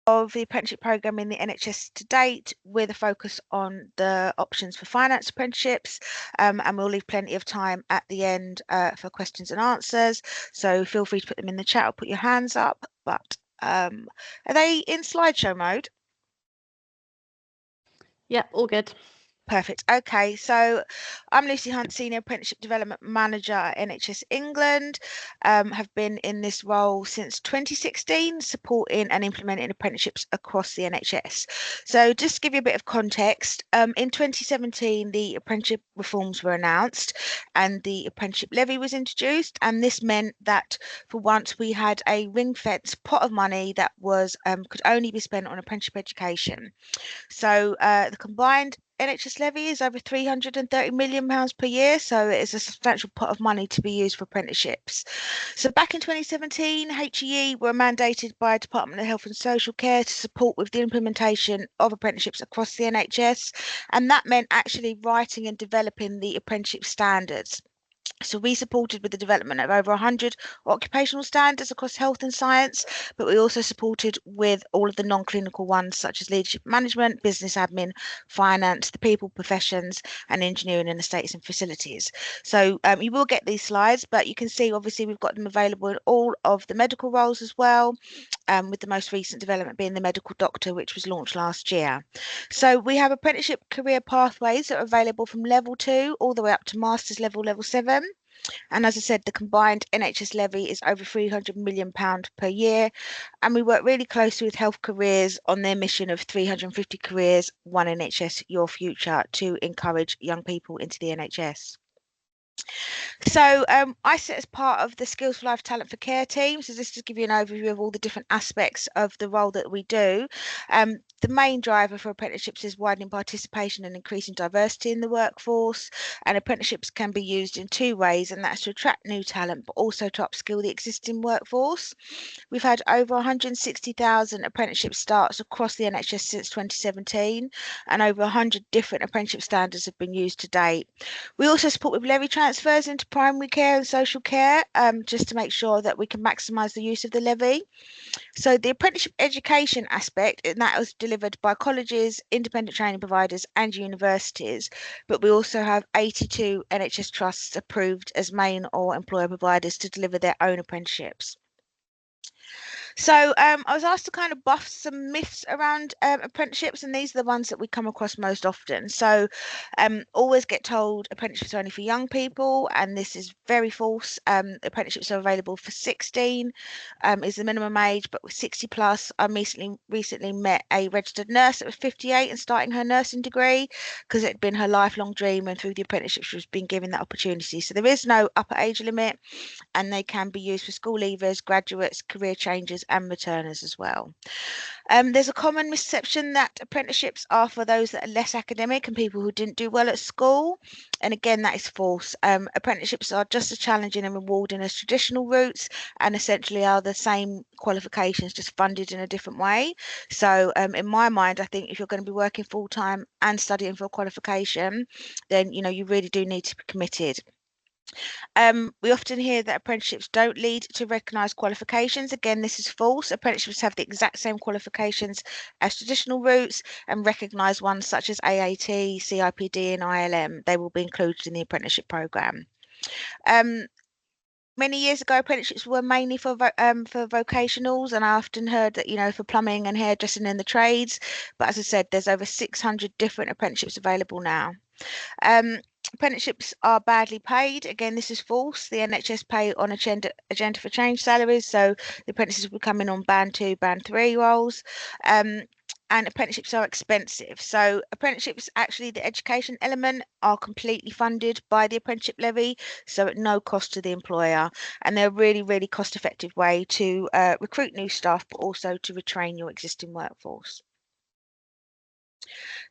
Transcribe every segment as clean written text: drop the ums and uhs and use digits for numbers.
of the apprenticeship programme in the NHS to date, with a focus on the options for finance apprenticeships, and we'll leave plenty of time at the end for questions and answers, so feel free to put them in the chat or put your hands up. But are they in slideshow mode? Yeah, all good. Perfect. Okay, so I'm Lucy Hunte, Senior Apprenticeship Development Manager at NHS England. Have been in this role since 2016, supporting and implementing apprenticeships across the NHS. So just to give you a bit of context, in 2017, the apprenticeship reforms were announced and the apprenticeship levy was introduced. And this meant that for once we had a ring-fence pot of money that was could only be spent on apprenticeship education. So the combined NHS levy is over £330 million per year, so it is a substantial pot of money to be used for apprenticeships. So back in 2017, HEE were mandated by Department of Health and Social Care to support with the implementation of apprenticeships across the NHS, and that meant actually writing and developing the apprenticeship standards. So we supported with the development of over 100 occupational standards across health and science, but we also supported with all of the non-clinical ones such as leadership management, business admin, finance, the people professions, and engineering and estates and facilities. So you will get these slides, but you can see obviously we've got them available in all of the medical roles as well, with the most recent development being the medical doctor, which was launched last year. So we have apprenticeship career pathways that are available from level 2 all the way up to master's level, level 7. And as I said, the combined NHS levy is over £300 million per year. And we work really closely with Health Careers on their mission of 350 careers, one NHS, your future, to encourage young people into the NHS. So I sit as part of the Skills for Life Talent for Care team. So this to give you an overview of all the different aspects of the role that we do. The main driver for apprenticeships is widening participation and increasing diversity in the workforce. And apprenticeships can be used in two ways, and that's to attract new talent, but also to upskill the existing workforce. We've had over 160,000 apprenticeship starts across the NHS since 2017, and over 100 different apprenticeship standards have been used to date. We also support with levy transfers into primary care and social care, just to make sure that we can maximise the use of the levy. So the apprenticeship education aspect, and that was delivered by colleges, independent training providers and universities, but we also have 82 NHS trusts approved as main or employer providers to deliver their own apprenticeships. So I was asked to kind of buff some myths around apprenticeships, and these are the ones that we come across most often. So always get told apprenticeships are only for young people, and this is very false. Apprenticeships are available for 16 is the minimum age, but with 60 plus. I recently met a registered nurse that was 58 and starting her nursing degree because it had been her lifelong dream, and through the apprenticeship she was being given that opportunity. So there is no upper age limit, and they can be used for school leavers, graduates, career changers and returners as well. There's a common misconception that apprenticeships are for those that are less academic and people who didn't do well at school. And again, that is false. Apprenticeships are just as challenging and rewarding as traditional routes, and essentially are the same qualifications, just funded in a different way. So in my mind, I think if you're going to be working full time and studying for a qualification, then you really do need to be committed. We often hear that apprenticeships don't lead to recognised qualifications. Again, this is false. Apprenticeships have the exact same qualifications as traditional routes, and recognised ones such as AAT, CIPD and ILM. They will be included in the apprenticeship programme. Many years ago, apprenticeships were mainly for vocationals, and I often heard that for plumbing and hairdressing in the trades. But as I said, there's over 600 different apprenticeships available now. Apprenticeships are badly paid. Again, this is false. The NHS pay on agenda for change salaries, so the apprentices will come in on band 2, band 3 roles. And apprenticeships are expensive. So apprenticeships, actually the education element, are completely funded by the apprenticeship levy, so at no cost to the employer. And they're a really, really cost-effective way to recruit new staff, but also to retrain your existing workforce.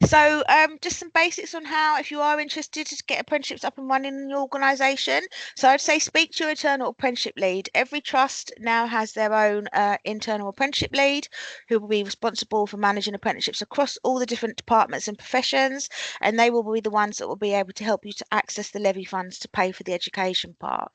So just some basics on how, if you are interested to get apprenticeships up and running in your organisation. So I'd say speak to your internal apprenticeship lead. Every trust now has their own internal apprenticeship lead who will be responsible for managing apprenticeships across all the different departments and professions, and they will be the ones that will be able to help you to access the levy funds to pay for the education part.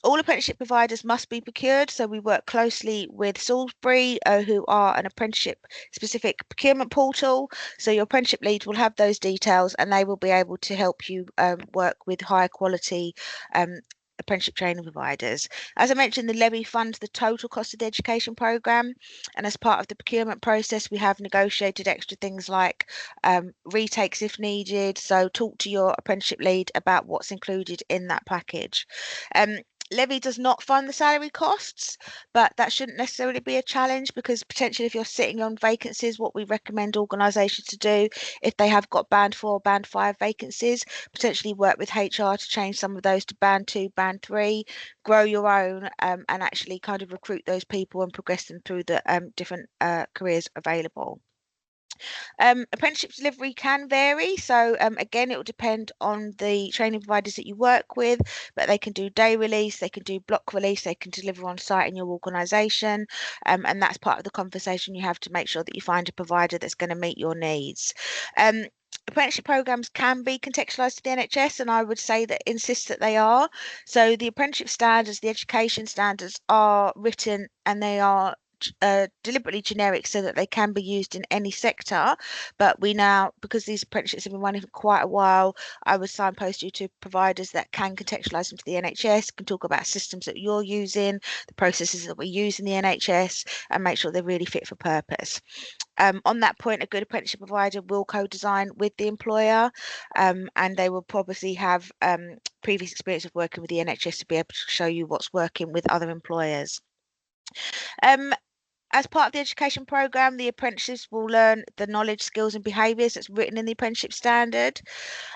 All apprenticeship providers must be procured, so we work closely with Salisbury, who are an apprenticeship specific procurement portal. So your apprenticeship lead will have those details and they will be able to help you work with high quality apprenticeship training providers. As I mentioned, the levy funds the total cost of the education programme, and as part of the procurement process, we have negotiated extra things like retakes if needed. So talk to your apprenticeship lead about what's included in that package. Levy does not fund the salary costs, but that shouldn't necessarily be a challenge, because potentially if you're sitting on vacancies, what we recommend organisations to do if they have got band 4, band 5 vacancies, potentially work with HR to change some of those to band 2, band 3, grow your own, and actually kind of recruit those people and progress them through the different careers available. Apprenticeship delivery can vary. So again, it will depend on the training providers that you work with, but they can do day release, they can do block release, they can deliver on site in your organisation. And that's part of the conversation you have to make sure that you find a provider that's going to meet your needs. Apprenticeship programs can be contextualised to the NHS, and I would say that insist that they are. So the apprenticeship standards, the education standards are written and they are deliberately generic so that they can be used in any sector. But we now, because these apprenticeships have been running for quite a while, I would signpost you to providers that can contextualise them to the NHS, can talk about systems that you're using, the processes that we use in the NHS, and make sure they're really fit for purpose. On that point, a good apprenticeship provider will co-design with the employer, and they will probably have previous experience of working with the NHS to be able to show you what's working with other employers. As part of the education programme, the apprentices will learn the knowledge, skills and behaviours that's written in the apprenticeship standard.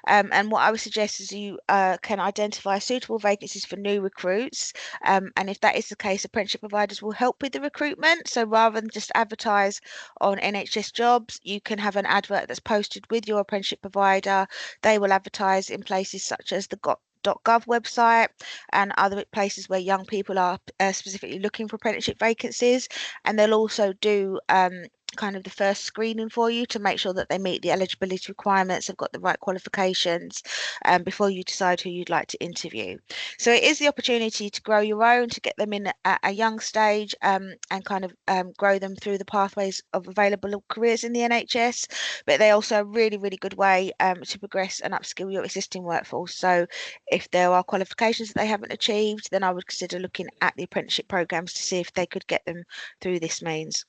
And what I would suggest is you can identify suitable vacancies for new recruits. And if that is the case, apprenticeship providers will help with the recruitment. So rather than just advertise on NHS jobs, you can have an advert that's posted with your apprenticeship provider. They will advertise in places such as the .gov website and other places where young people are specifically looking for apprenticeship vacancies, and they'll also do kind of the first screening for you to make sure that they meet the eligibility requirements, have got the right qualifications, before you decide who you'd like to interview. So it is the opportunity to grow your own, to get them in at a young stage, and kind of grow them through the pathways of available careers in the NHS. But they're also a really, really good way to progress and upskill your existing workforce. So if there are qualifications that they haven't achieved, then I would consider looking at the apprenticeship programs to see if they could get them through this means.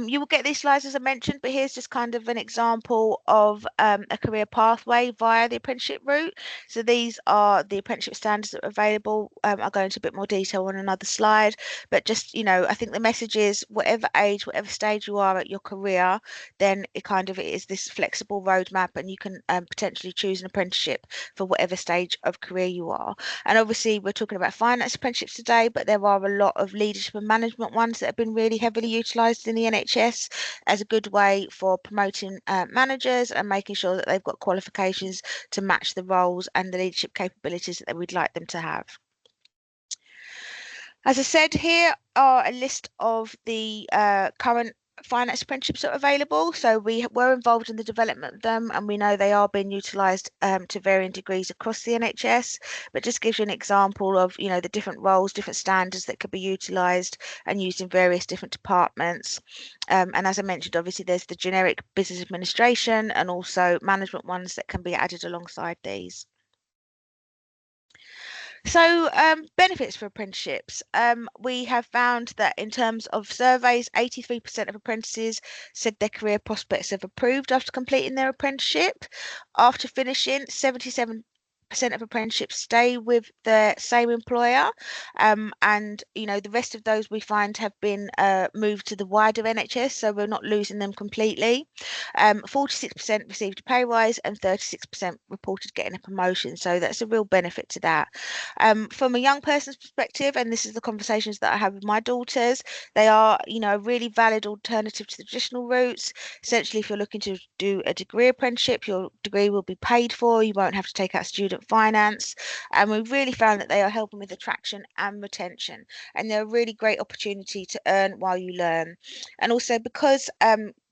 You will get these slides as I mentioned, but here's just kind of an example of a career pathway via the apprenticeship route. So these are the apprenticeship standards that are available. I'll go into a bit more detail on another slide, but just, you know, I think the message is whatever age, whatever stage you are at your career, then it is this flexible roadmap, and you can potentially choose an apprenticeship for whatever stage of career you are. And obviously we're talking about finance apprenticeships today, but there are a lot of leadership and management ones that have been really heavily utilised in the NHS as a good way for promoting managers and making sure that they've got qualifications to match the roles and the leadership capabilities that we'd like them to have. As I said, here are a list of the current finance apprenticeships that are available. So we were involved in the development of them, and we know they are being utilised to varying degrees across the NHS, but just gives you an example of, you know, the different roles, different standards that could be utilised and used in various different departments. And as I mentioned, obviously there's the generic business administration and also management ones that can be added alongside these. So, benefits for apprenticeships. We have found that in terms of surveys, 83% of apprentices said their career prospects have improved after completing their apprenticeship. After finishing, 77% of apprenticeships stay with the same employer, and you know the rest of those we find have been moved to the wider NHS, so we're not losing them completely. 46% received a pay rise and 36% reported getting a promotion, so that's a real benefit to that. From a young person's perspective, and this is the conversations that I have with my daughters, they are, you know, a really valid alternative to the traditional routes. Essentially, if you're looking to do a degree apprenticeship, your degree will be paid for. You won't have to take out student finance. And we've really found that they are helping with attraction and retention. And they're a really great opportunity to earn while you learn. And also because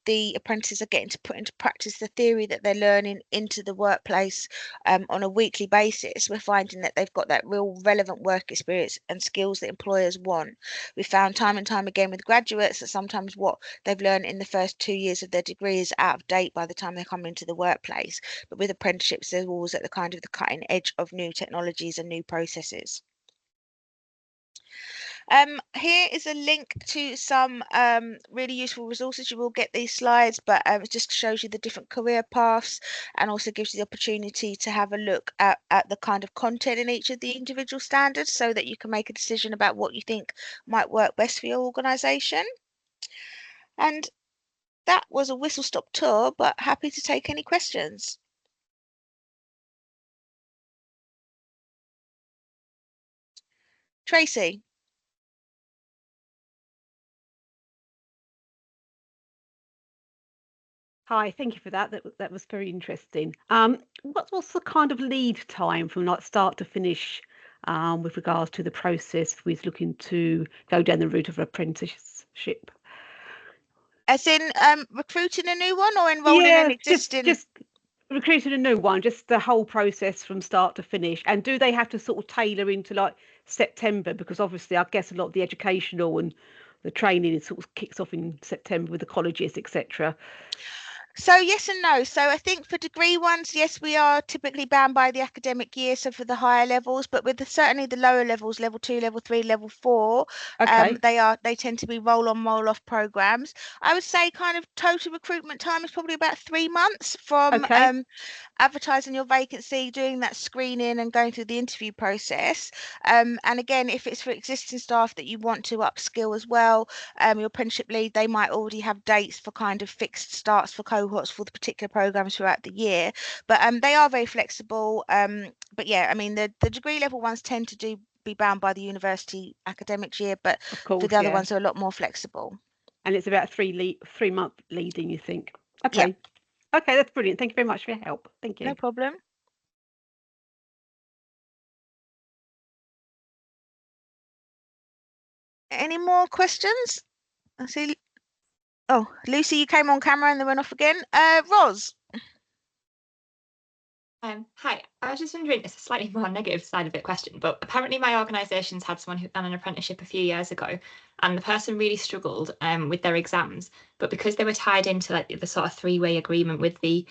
the apprentices are getting to put into practice the theory that they're learning into the workplace on a weekly basis, we're finding that they've got that real relevant work experience and skills that employers want. We found time and time again with graduates that sometimes what they've learned in the first 2 years of their degree is out of date by the time they come into the workplace. But with apprenticeships, they're always at the kind of the cutting edge of new technologies and new processes. Here is a link to some really useful resources. You will get these slides, but it just shows you the different career paths and also gives you the opportunity to have a look at the kind of content in each of the individual standards so that you can make a decision about what you think might work best for your organisation. And that was a whistle-stop tour, but happy to take any questions. Tracy. Hi, thank you for that. That was very interesting. What's the kind of lead time from like start to finish with regards to the process with looking to go down the route of apprenticeship? As in recruiting a new one or enrolling an existing? Just recruiting a new one, just the whole process from start to finish. And do they have to sort of tailor into like September? Because obviously, I guess a lot of the educational and the training sort of kicks off in September with the colleges, etc. So yes and no. So I think for degree ones, yes, we are typically bound by the academic year. So for the higher levels, but with certainly the lower levels, level 2, level 3, level 4, Okay. they tend to be roll on, roll off programs. I would say kind of total recruitment time is probably about 3 months from Okay. advertising your vacancy, doing that screening and going through the interview process. And again, if it's for existing staff that you want to upskill as well, your apprenticeship lead, they might already have dates for kind of fixed starts for cohorts for the particular programs throughout the year. But they are very flexible. But yeah, I mean, the degree level ones tend to be bound by the university academic year, but Of for course, the other yeah. ones are a lot more flexible. And it's about 3 month leading, you think? Yeah, Okay. Okay, that's brilliant. Thank you very much for your help. Thank no you. problem. Any more questions? I see. Oh, Lucy, you came on camera and then went off again. Roz. Hi, I was just wondering, it's a slightly more negative side of the question, but apparently my organisation's had someone who done an apprenticeship a few years ago, and the person really struggled with their exams, but because they were tied into like the sort of three-way agreement with the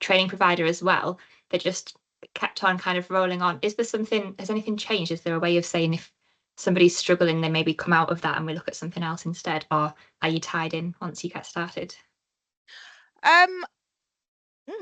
training provider as well, they just kept on kind of rolling on. Has anything changed? Is there a way of saying if somebody's struggling, they maybe come out of that and we look at something else instead, or are you tied in once you get started? Um,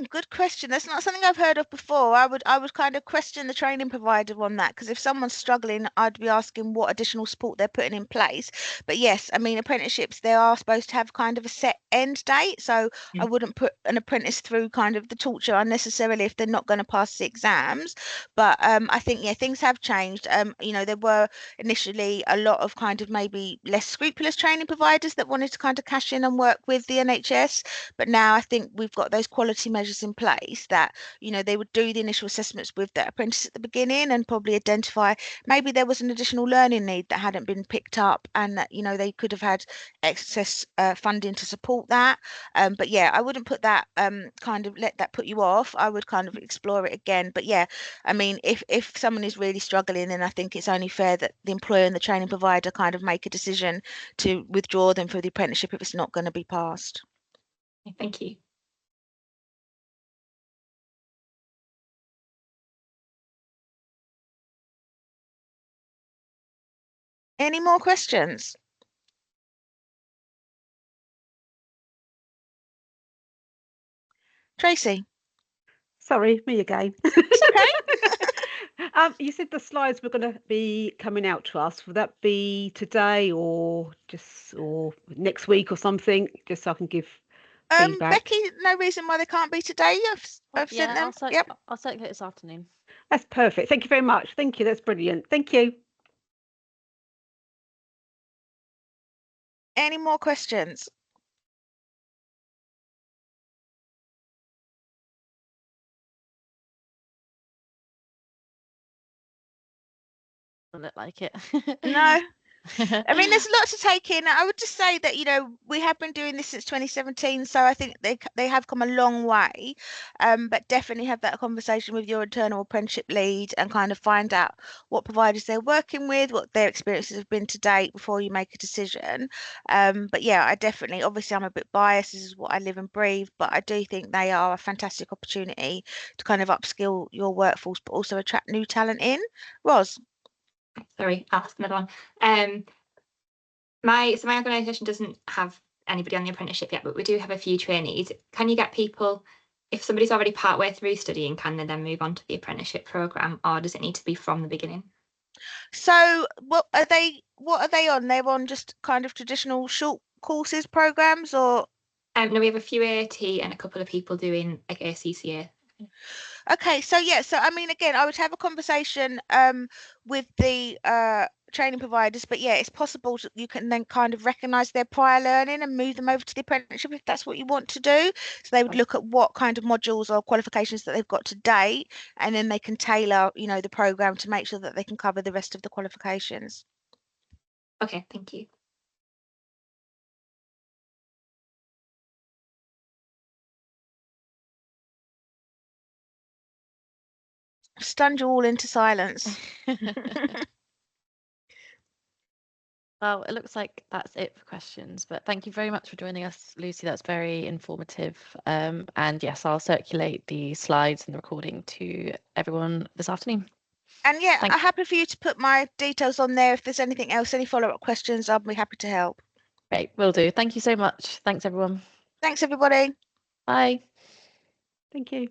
Good question. That's not something I've heard of before. I would kind of question the training provider on that because if someone's struggling, I'd be asking what additional support they're putting in place. But yes, I mean apprenticeships, they are supposed to have kind of a set end date. So I Mm. wouldn't put an apprentice through kind of the torture unnecessarily if they're not going to pass the exams. But I think yeah, things have changed. There were initially a lot of kind of maybe less scrupulous training providers that wanted to kind of cash in and work with the NHS. But now I think we've got those quality measures in place that, they would do the initial assessments with the apprentice at the beginning and probably identify maybe there was an additional learning need that hadn't been picked up and that, they could have had excess funding to support that. But yeah, I wouldn't put that kind of let that put you off. I would kind of explore it again. But yeah, I mean, if someone is really struggling, then I think it's only fair that the employer and the training provider kind of make a decision to withdraw them for the apprenticeship if it's not going to be passed. Thank you. Any more questions? Tracy? Sorry, me again. It's okay. You said the slides were going to be coming out to us. Would that be today or next week or something? Just so I can give feedback. Becky, no reason why they can't be today. I've sent them. Yep. I'll circulate this afternoon. That's perfect. Thank you very much. Thank you. That's brilliant. Thank you. Any more questions? Doesn't look like it. No. I mean, there's a lot to take in. I would just say that, we have been doing this since 2017, so I think they have come a long way. But definitely have that conversation with your internal apprenticeship lead and kind of find out what providers they're working with, what their experiences have been to date before you make a decision. But yeah, obviously I'm a bit biased. This is what I live and breathe, but I do think they are a fantastic opportunity to kind of upskill your workforce, but also attract new talent in. Ros? Sorry, I'll ask another one. My organisation doesn't have anybody on the apprenticeship yet, but we do have a few trainees. Can you get people, if somebody's already partway through studying, can they then move on to the apprenticeship programme, or does it need to be from the beginning? So what are they on? They're on just kind of traditional short courses programs, or No, we have a few AT and a couple of people doing like ACCA. okay, so yeah, so I mean, again, I would have a conversation with the training providers, but yeah, it's possible you can then kind of recognise their prior learning and move them over to the apprenticeship if that's what you want to do. So they would look at what kind of modules or qualifications that they've got to date, and then they can tailor, the program to make sure that they can cover the rest of the qualifications. Okay, thank you. Stunned you all into silence. Well, it looks like that's it for questions, but thank you very much for joining us, Lucy. That's very informative. And yes, I'll circulate the slides and the recording to everyone this afternoon. And yeah, I'm happy for you to put my details on there. If there's anything else, any follow-up questions, I'll be happy to help. Great, will do. Thank you so much. Thanks, everyone. Thanks, everybody. Bye. Thank you.